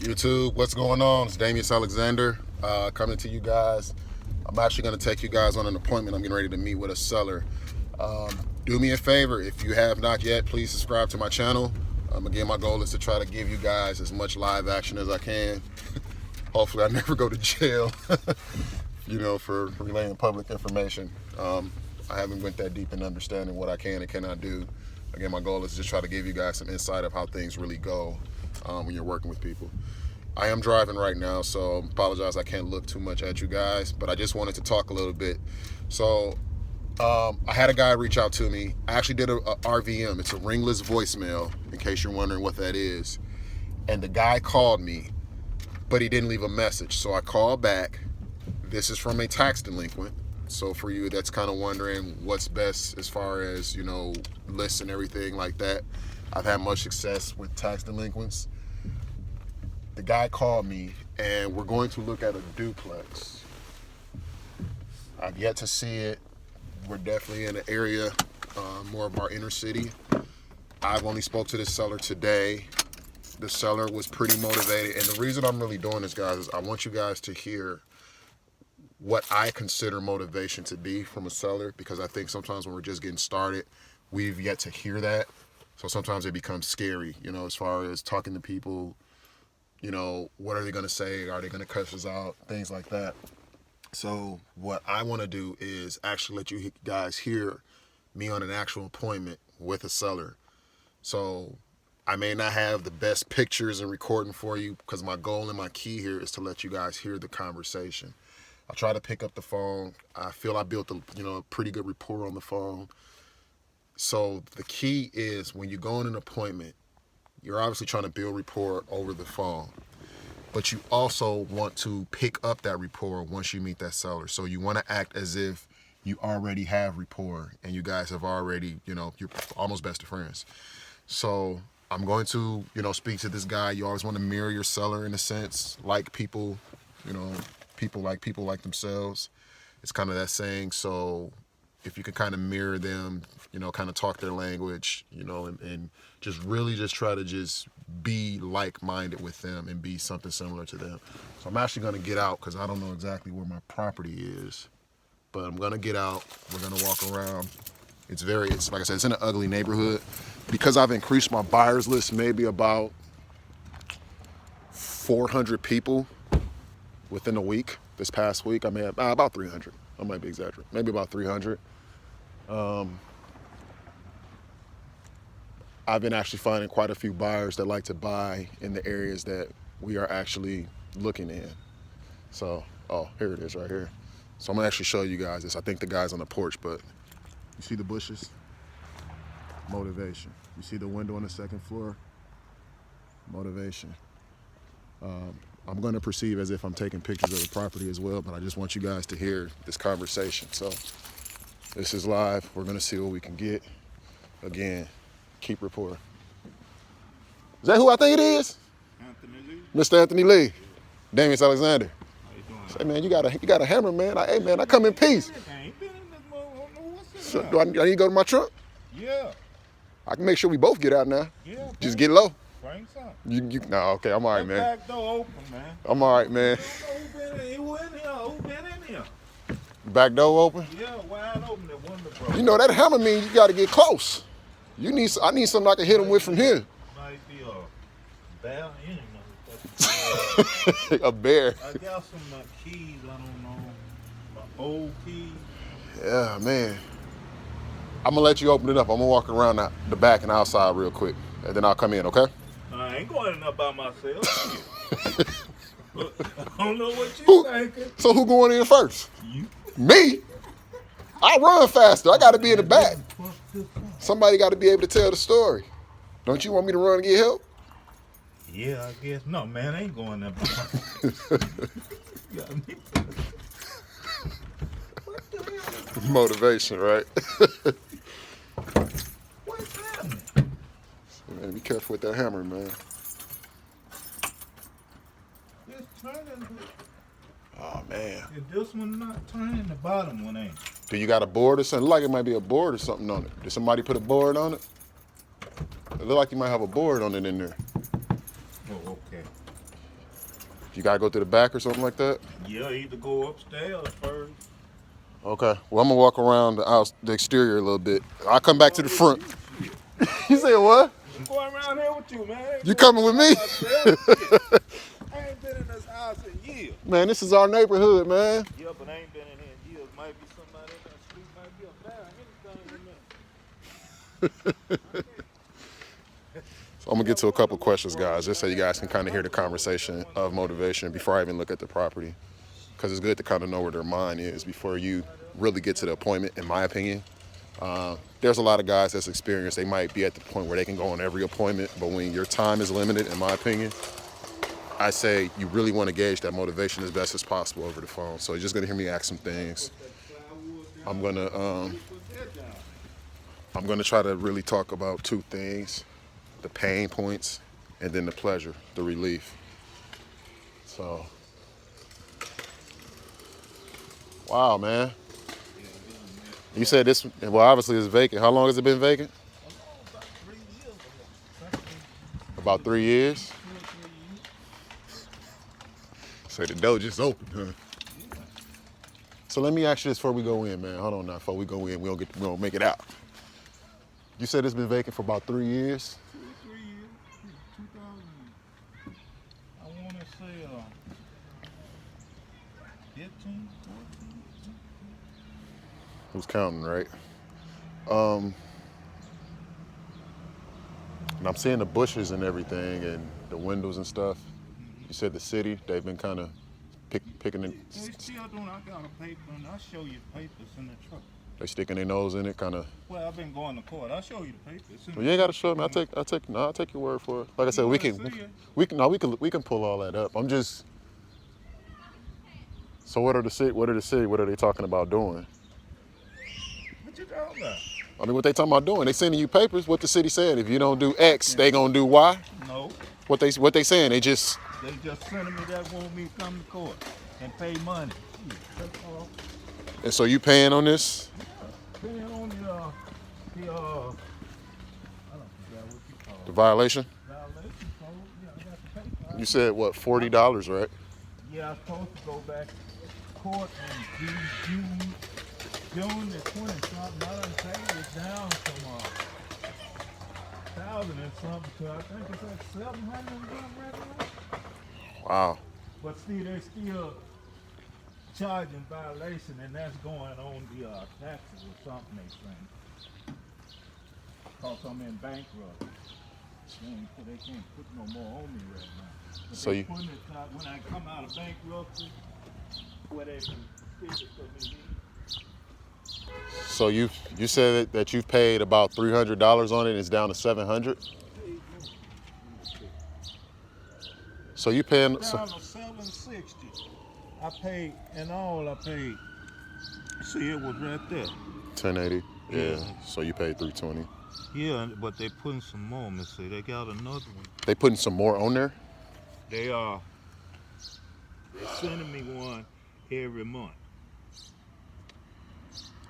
YouTube, what's going on? It's Damius Alexander coming to you guys. I'm actually going to take you guys on an appointment. I'm getting ready to meet with a seller. Do me a favor, if you have not yet, please subscribe to my channel. Again, my goal is to try to give you guys as much live action as I can. Hopefully I never go to jail, for relaying public information. I haven't went that deep in understanding what I can and cannot do. Again, my goal is to just try to give you guys some insight of how things really go when you're working with people. I am driving right now, so I apologize I can't look too much at you guys, but I just wanted to talk a little bit. So I had a guy reach out to me. I actually did a RVM. It's a ringless voicemail, in case you're wondering what that is. And the guy called me, but he didn't leave a message. So I called back. This is from a tax delinquent. So for you that's kind of wondering what's best as far as, lists and everything like that, I've had much success with tax delinquents. The guy called me and we're going to look at a duplex. I've yet to see it. We're definitely in an area, more of our inner city. I've only spoke to this seller today. The seller was pretty motivated. And the reason I'm really doing this, guys, is I want you guys to hear what I consider motivation to be from a seller, because I think sometimes when we're just getting started, we've yet to hear that. So sometimes it becomes scary, as far as talking to people, what are they going to say? Are they going to cuss us out? Things like that. So what I want to do is actually let you guys hear me on an actual appointment with a seller. So I may not have the best pictures and recording for you, because my goal and my key here is to let you guys hear the conversation. I try to pick up the phone. I feel I built a pretty good rapport on the phone. So the key is when you go on an appointment, you're obviously trying to build rapport over the phone, but you also want to pick up that rapport once you meet that seller. So you want to act as if you already have rapport and you guys have already, you're almost best of friends. So I'm going to, speak to this guy. You always want to mirror your seller in a sense, like people, people like themselves. It's kind of that saying. So if you can kind of mirror them, kind of talk their language, and just try to just be like-minded with them and be something similar to them. So I'm actually going to get out because I don't know exactly where my property is, but I'm going to get out. We're going to walk around. It's like I said, it's in an ugly neighborhood. Because I've increased my buyers list maybe about 400 people within a week. This past week, I may have about 300. I might be exaggerating. Maybe about 300. I've been actually finding quite a few buyers that like to buy in the areas that we are actually looking in. So, here it is right here. So I'm gonna actually show you guys this. I think the guy's on the porch, but you see the bushes? Motivation. You see the window on the second floor? Motivation. I'm going to perceive as if I'm taking pictures of the property as well, but I just want you guys to hear this conversation. So this is live. We're going to see what we can get. Again, keep rapport. Is that who I think it is? Anthony Lee. Mr. Anthony Lee. Damius Alexander. How you doing? Say, man, you got a hammer, man. Hey, man, I come in peace. I ain't been in this mother. I don't know what's So, in do I need to go to my trunk? Yeah. I can make sure we both get out now. Yeah. Just get low. Bring something. No, okay, I'm all right, That man. back door open, man. I'm all right, man. Who in here? Who been in here? Back door open. Yeah, wide open. That window, bro. You know that hammer means you got to get close. I need something I can hit him with from here. Might be a bear. You know. A bear. I got some keys. I don't know. My old keys. Yeah, man. I'm gonna let you open it up. I'm gonna walk around the back and outside real quick, and then I'll come in, okay? I ain't going in there by myself. I don't know what you thinking. So who going in first? You. Me? I run faster. I gotta be in the back. Somebody gotta be able to tell the story. Don't you want me to run and get help? Yeah, I guess. No, man, I ain't going there by myself. You got me. What the hell? Motivation, right? What's happening? Man, be careful with that hammer, man. It's turning. Oh, man. If this one not turning, the bottom one ain't. Do you got a board or something? It look like it might be a board or something on it. Did somebody put a board on it? It look like you might have a board on it in there. Oh, okay. You gotta go through the back or something like that? Yeah, either go upstairs first. Okay. Well, I'm gonna walk around the exterior a little bit. I'll come back to the Going with front. you, shit. You said what? I'm going around here with you, man. I ain't You doing coming with this me? by myself. Shit. I ain't been in this house in years. Man, this is our neighborhood, man. Yeah, but I ain't been in here in years. Might be somebody in that street, might be a bear, anything in there. So I'm gonna get to a couple questions, guys, just so you guys can kind of hear the conversation of motivation before I even look at the property. Because it's good to kind of know where their mind is before you really get to the appointment, in my opinion. There's a lot of guys that's experienced. They might be at the point where they can go on every appointment, but when your time is limited, in my opinion, I say you really want to gauge that motivation as best as possible over the phone. So you're just gonna hear me ask some things. I'm gonna try to really talk about two things: the pain points and then the pleasure, the relief. So, wow, man. You said this, well, obviously it's vacant. How long has it been vacant? About 3 years. Say the door just opened, huh? So let me ask you this before we go in, man. Hold on now, before we go in, we don't make it out. You said it's been vacant for about 3 years? 2 or 3 years. 2000. I want to say 15, 14. Who's counting, right? And I'm seeing the bushes and everything and the windows and stuff. You said the city, they've been kind of picking it. They still doing, I got a paper and I'll show you the papers in the truck. They sticking their nose in it, kind of. Well, I've been going to court. I'll show you the papers. Well, you ain't got to show me. I'll take your word for it. Like I said, we can pull all that up. I'm just. So what are the city? What are they talking about doing? What you talking about? I mean, what they talking about doing? They sending you papers. What the city saying? If you don't do X, they gonna do Y. No. What they saying? They just sending me that want me to come to court and pay money. That's all. And so you paying on this? Paying on the I don't forget what you call it. The violation? Violation code. Yeah, I got to pay. You said what? $40, right? Yeah, I'm supposed to go back to court in June the 20th something. I done paid it down from 1,000 and something to I think it's like 700 and something right now. Wow. But see, they still charging violation, and that's going on the taxes or something they saying. Cause I'm in bankrupt. They can't put no more on me right now. But So you. when I come out of bankruptcy, where they can fix it for me. So you said that you've paid about $300 on it, and it's down to $700. So you paying? Down to $760. I paid, in all I paid. See, it was right there. 1080. Yeah. Yeah. So you paid $320. Yeah, but they putting some more. Let me see, they got another one. They putting some more on there. They are. They're sending me one every month.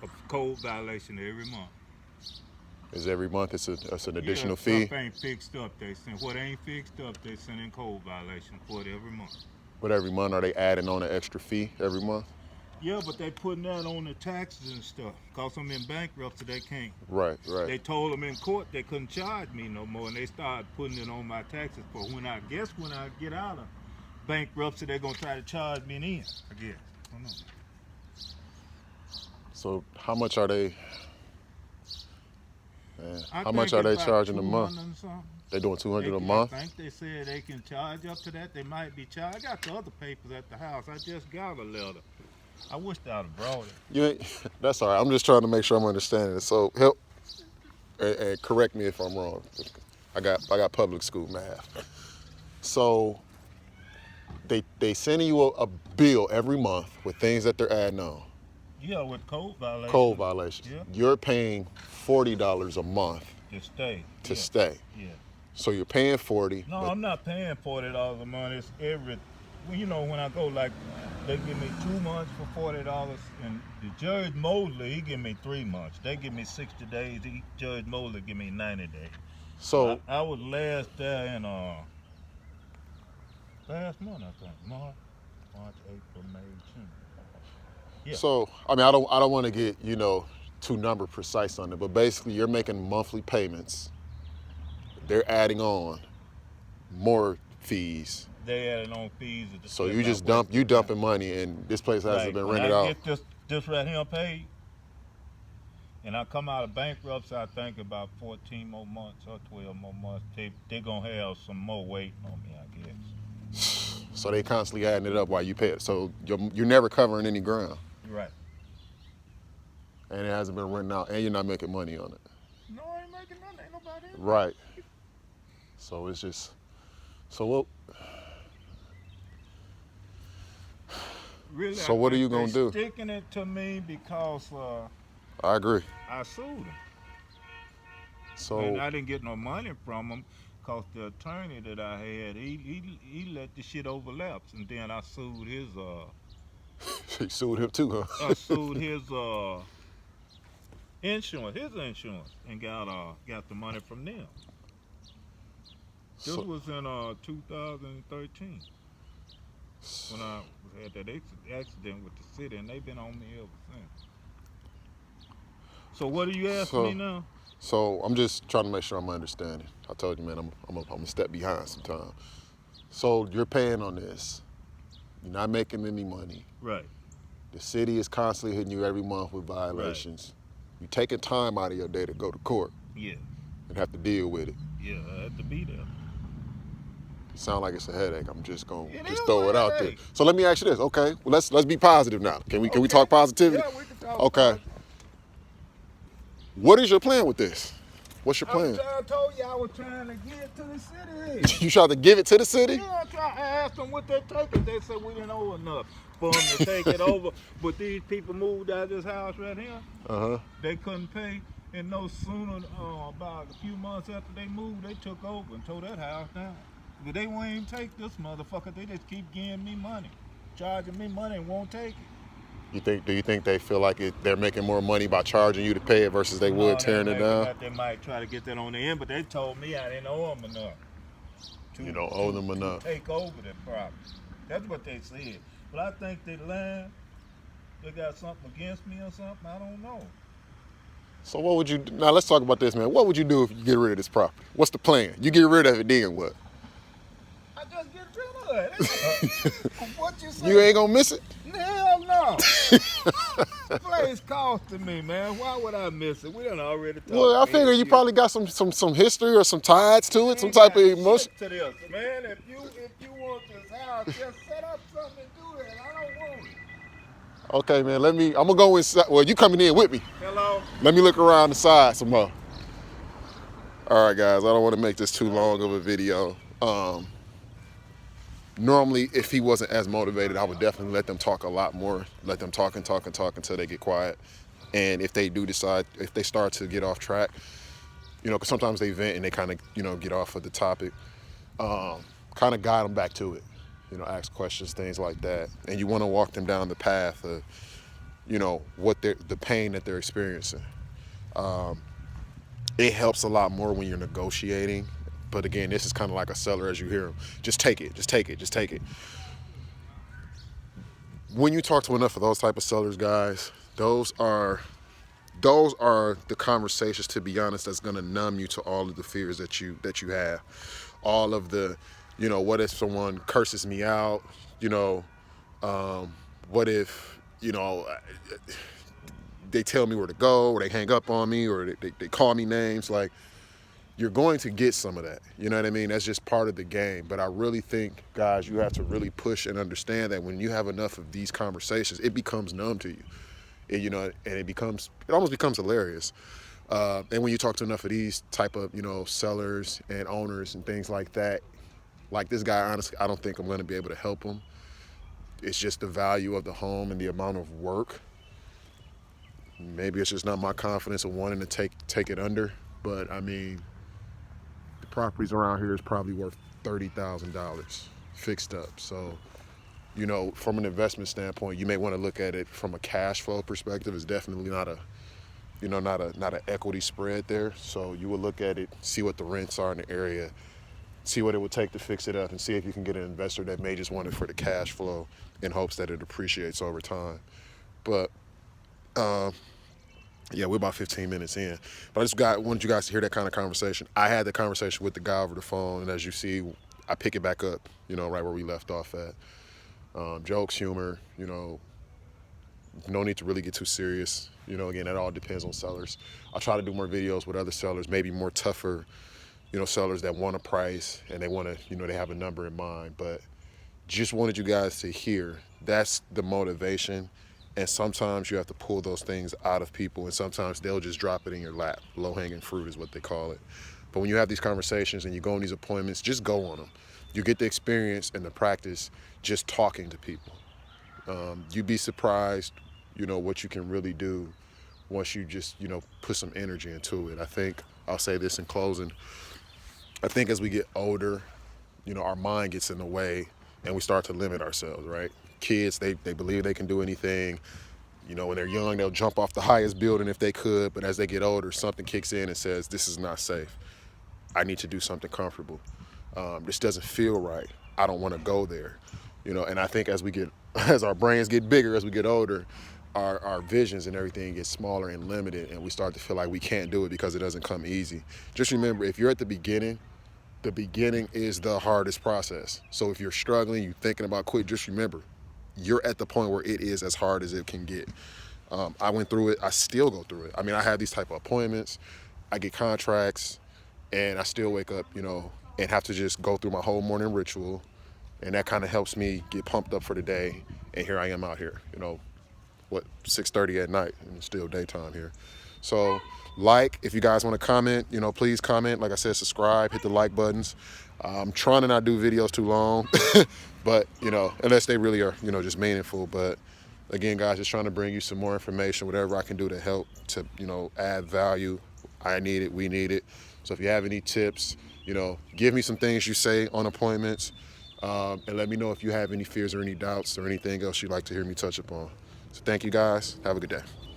A code violation every month. Is every month it's an additional fee? Stuff ain't fixed up. They send what ain't fixed up. They sending code violation for it every month. But every month are they adding on an extra fee every month? Yeah, but they putting that on the taxes and stuff. Cause I'm in bankruptcy, they can't. Right. They told them in court they couldn't charge me no more, and they started putting it on my taxes. For when I get out of bankruptcy, they're gonna try to charge me in. I guess. I don't know. So how much are they? I How much think are they it's about charging a month? 200 and something. They doing $200 a month? I think they said they can charge up to that. They might be charged. I got the other papers at the house. I just got a letter. I wish I'd have brought it. You ain't, that's all right. I'm just trying to make sure I'm understanding it. So help and correct me if I'm wrong. I got public school math. So they sending you a bill every month with things that they're adding on. Yeah, with code violations. Code violations. Yeah. You're paying $40 a month To stay. to stay. Yeah. So you're paying $40. No, I'm not paying $40 a month. It's every. Well, you know, when I go, like, they give me 2 months for $40, and the Judge Mosley, he give me 3 months. They give me 60 days. Judge Mosley give me 90 days. So I was last there in last month, I think. March, April, May, June. Yeah. So, I mean, I don't want to get, too number precise on it, but basically you're making monthly payments. They're adding on more fees. They added on fees. So you just dumping money, and this place hasn't been rented out. When I get this right here paid, and I come out of bankruptcy, I think about 14 more months or 12 more months, they're going to have some more waiting on me, I guess. So they constantly adding it up while you pay it. So you're never covering any ground. Right. And it hasn't been rented out, and you're not making money on it. No, I ain't making nothing. Ain't nobody in. Right. So it's just, so what? Really, so what are you going to do? Sticking it to me because I agree. I sued him. So and I didn't get no money from him because the attorney that I had, he let the shit overlaps, and then I sued his. You sued him too, huh? I sued his insurance, and got the money from them. This was in 2013 when I had that accident with the city, and they've been on me ever since. So what are you asking me now? So I'm just trying to make sure I'm understanding. I told you, man, I'm a step behind sometimes. So you're paying on this. You're not making any money. Right. The city is constantly hitting you every month with violations. Right. You're taking time out of your day to go to court. Yeah. And have to deal with it. Yeah, I had to be there. It sounds like it's a headache. I'm just gonna throw it out there. So let me ask you this. Okay, well let's be positive now. Can we talk positivity? Yeah, we can talk. Okay. What is your plan with this? What's your plan? I told you I was trying to give it to the city. You tried to give it to the city? Yeah, I asked them what they take it. They said we didn't owe enough for them to take it over. But these people moved out of this house right here. They couldn't pay. And no sooner, about a few months after they moved, they took over and tore that house down. But they won't even take this motherfucker. They just keep giving me money, charging me money and won't take it. Do you think they feel like they're making more money by charging you to pay it versus they would tearing it down? They might try to get that on the end, but they told me I didn't owe them enough. You don't owe them enough. Take over the property. That's what they said. But I think they lying. They got something against me or something. I don't know. So what would you do? Now let's talk about this, man. What would you do if you get rid of this property? What's the plan? You get rid of it, then what? I just get rid of it. What you say? You ain't gonna miss it? Hell no. Place costing me, man. Why would I miss it? We done already talked. Well, I figure you probably got some history or some ties to it, some type of emotion. To this, man. If you want this house, just set up something and do that. I don't want it. Okay, man. I'm gonna go inside. Well, you coming in with me? Hello. Let me look around the side some more. All right, guys. I don't want to make this too long of a video. Normally, if he wasn't as motivated, I would definitely let them talk a lot more. Let them talk until they get quiet. And if they do decide, if they start to get off track, because sometimes they vent and they kind of, get off of the topic, kind of guide them back to it. Ask questions, things like that. And you want to walk them down the path of, what the pain that they're experiencing. It helps a lot more when you're negotiating. But again, this is kind of like a seller as you hear them. Just take it, just take it, just take it. When you talk to enough of those type of sellers, guys, those are the conversations, to be honest, that's gonna numb you to all of the fears that you have. All of the, what if someone curses me out? What if, they tell me where to go, or they hang up on me, or they call me names. Like, you're going to get some of that. You know what I mean? That's just part of the game. But I really think, guys, you have to really push and understand that when you have enough of these conversations, it becomes numb to you. And, and it almost becomes hilarious. And when you talk to enough of these type of, sellers and owners and things like that, like this guy, honestly, I don't think I'm going to be able to help him. It's just the value of the home and the amount of work. Maybe it's just not my confidence of wanting to take it under. But, I mean, the properties around here is probably worth $30,000 fixed up. So, from an investment standpoint, you may want to look at it from a cash flow perspective. It's definitely not an equity spread there. So you would look at it, see what the rents are in the area, see what it would take to fix it up, and see if you can get an investor that may just want it for the cash flow in hopes that it appreciates over time. But yeah, we're about 15 minutes in. But wanted you guys to hear that kind of conversation. I had the conversation with the guy over the phone, and as you see, I pick it back up, right where we left off at. Jokes, humor, no need to really get too serious. Again, that all depends on sellers. I'll try to do more videos with other sellers, maybe more tougher, sellers that want a price and they want to, they have a number in mind. But just wanted you guys to hear that's the motivation. And sometimes you have to pull those things out of people, and sometimes they'll just drop it in your lap. Low-hanging fruit is what they call it. But when you have these conversations and you go on these appointments, just go on them. You get the experience and the practice just talking to people. You'd be surprised, what you can really do once you just, put some energy into it. I think I'll say this in closing. I think as we get older, our mind gets in the way and we start to limit ourselves, right? Kids, they believe they can do anything. When they're young, they'll jump off the highest building if they could, but as they get older, something kicks in and says, this is not safe. I need to do something comfortable. This doesn't feel right. I don't want to go there. And I think as our brains get bigger, as we get older, our visions and everything get smaller and limited, and we start to feel like we can't do it because it doesn't come easy. Just remember, if you're at the beginning is the hardest process. So if you're struggling, you're thinking about quit, just remember, you're at the point where it is as hard as it can get. I went through it. I still go through it. I mean, I have these type of appointments. I get contracts, and I still wake up, and have to just go through my whole morning ritual, and that kind of helps me get pumped up for the day. And here I am out here, 6:30 at night, and it's still daytime here. So, if you guys want to comment, please comment. Like I said, subscribe, hit the like buttons. I'm trying to not do videos too long, but, unless they really are, just meaningful. But again, guys, just trying to bring you some more information, whatever I can do to help to, add value. I need it, we need it. So if you have any tips, give me some things you say on appointments, and let me know if you have any fears or any doubts or anything else you'd like to hear me touch upon. So thank you, guys. Have a good day.